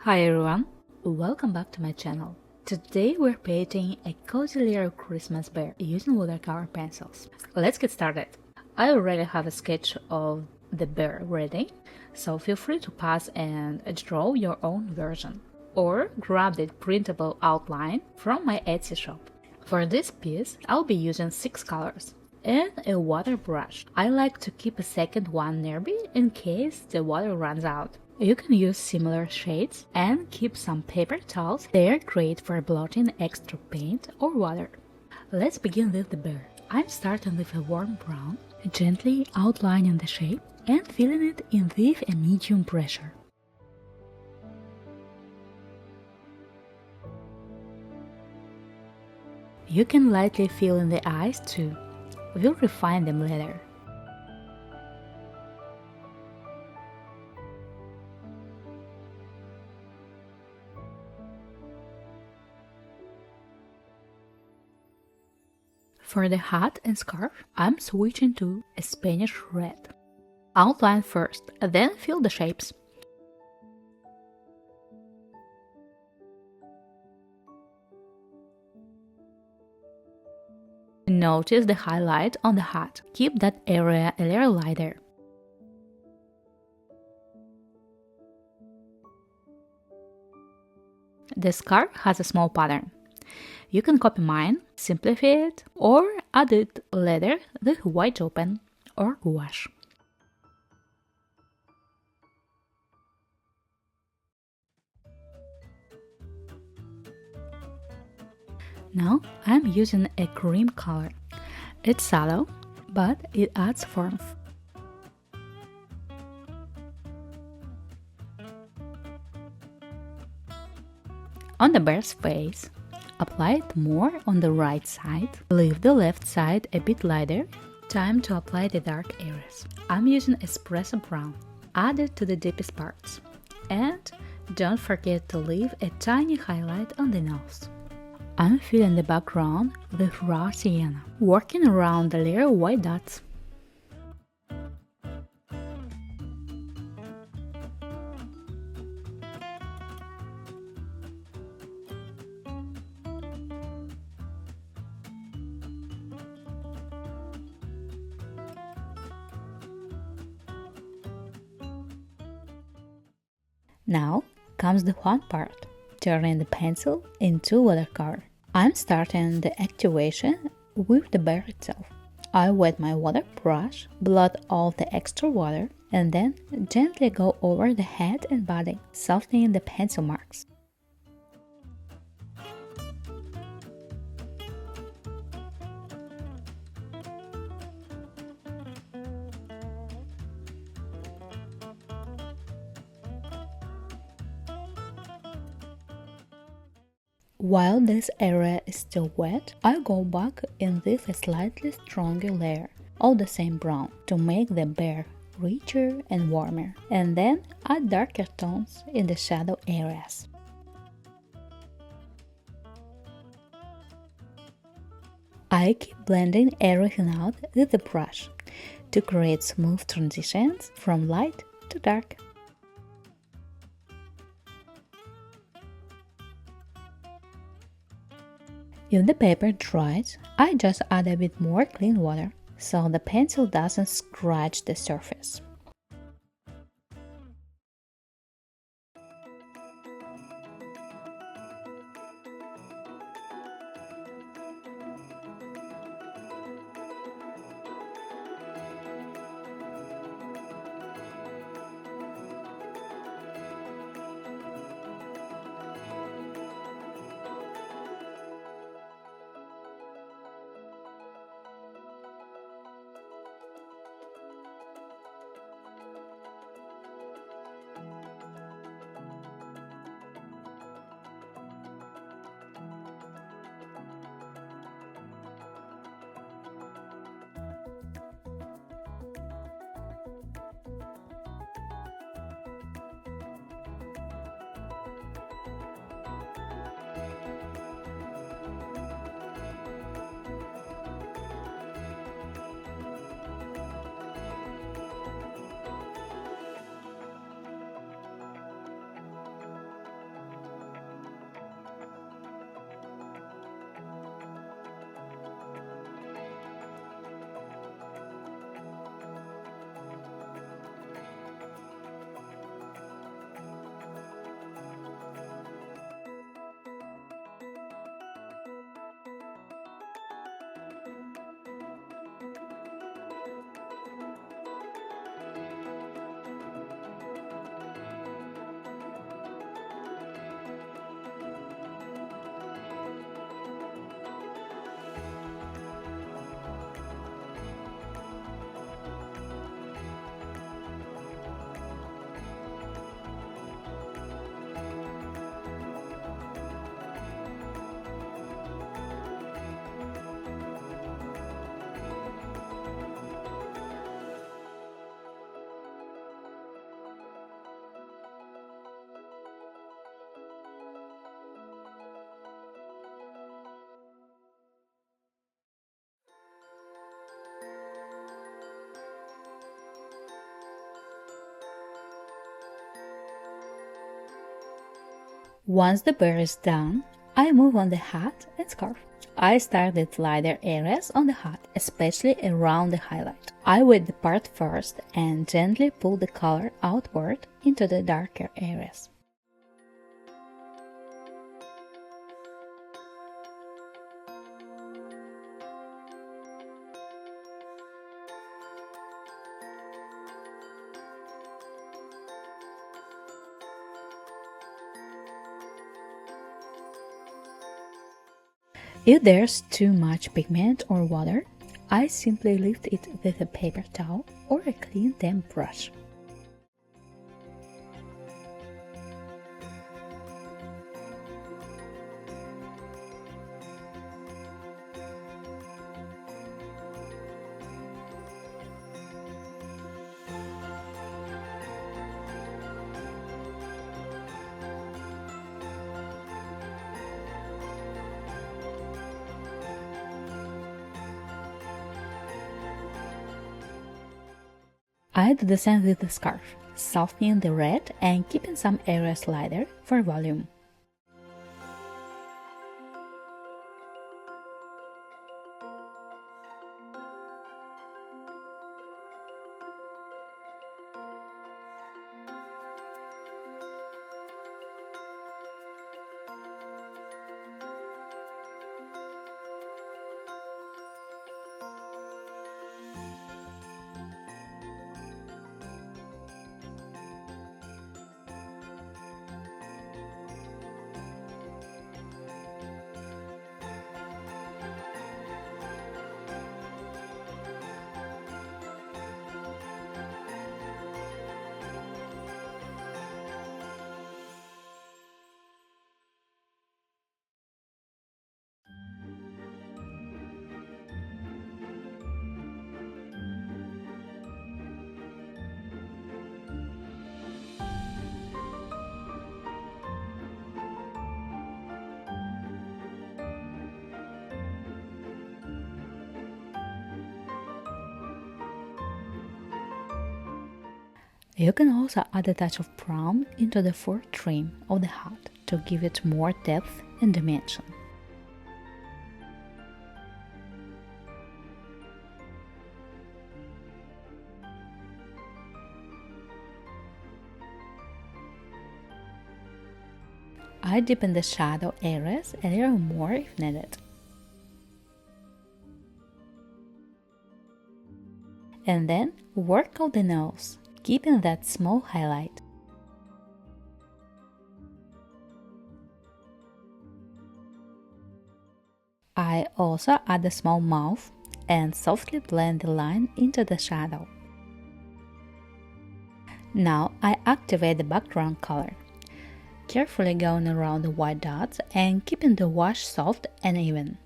Hi everyone, welcome back to my channel. Today we're painting a cozy little Christmas bear using watercolor pencils. Let's get started. I already have a sketch of the bear ready, so feel free to pause and draw your own version. Or grab the printable outline from my Etsy shop. For this piece, I'll be using 6 colors and a water brush. I like to keep a second one nearby in case the water runs out. You can use similar shades and keep some paper towels. They are great for blotting extra paint or water. Let's begin with the bear. I'm starting with a warm brown, gently outlining the shape and filling it in with a medium pressure. You can lightly fill in the eyes too. We'll refine them later. For the hat and scarf, I'm switching to a Spanish red. Outline first, then fill the shapes. Notice the highlight on the hat. Keep that area a little lighter. The scarf has a small pattern. You can copy mine, simplify it, or add it later with white open or gouache. Now I'm using a cream color. It's subtle, but it adds warmth. On the bear's face, apply it more on the right side. Leave the left side a bit lighter. Time to apply the dark areas. I'm using espresso brown. Add it to the deepest parts. And don't forget to leave a tiny highlight on the nose. I'm filling the background with raw sienna, working around the little white dots. Now comes the fun part, turning the pencil into watercolor. I'm starting the activation with the bear itself. I wet my water brush, blot all the extra water, and then gently go over the head and body, softening the pencil marks. While this area is still wet, I go back in with a slightly stronger layer of the same brown to make the bear richer and warmer, and then add darker tones in the shadow areas. I keep blending everything out with the brush to create smooth transitions from light to dark. If the paper dries, I just add a bit more clean water so the pencil doesn't scratch the surface. Once the bear is done, I move on the hat and scarf. I start with lighter areas on the hat, especially around the highlight. I wet the part first and gently pull the color outward into the darker areas. If there's too much pigment or water, I simply lift it with a paper towel or a clean damp brush. I do the same with the scarf, softening the red and keeping some areas lighter for volume. You can also add a touch of brown into the fur trim of the hat to give it more depth and dimension. I deepen the shadow areas a little more if needed. And then work out the nose, keeping that small highlight. I also add a small mouth and softly blend the line into the shadow. Now I activate the background color, carefully going around the white dots and keeping the wash soft and even.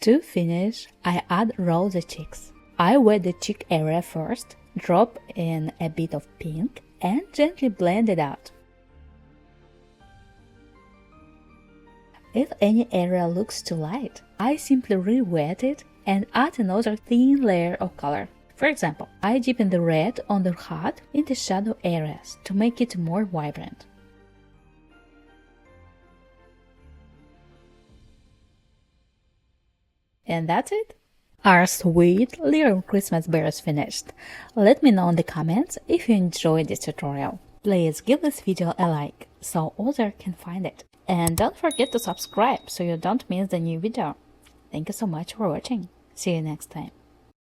To finish, I add rosy cheeks. I wet the cheek area first, drop in a bit of pink and gently blend it out. If any area looks too light, I simply re-wet it and add another thin layer of color. For example, I deepen the red on the hat in the shadow areas to make it more vibrant. And that's it! Our sweet little Christmas bear is finished. Let me know in the comments if you enjoyed this tutorial. Please give this video a like so others can find it. And don't forget to subscribe so you don't miss the new video. Thank you so much for watching. See you next time.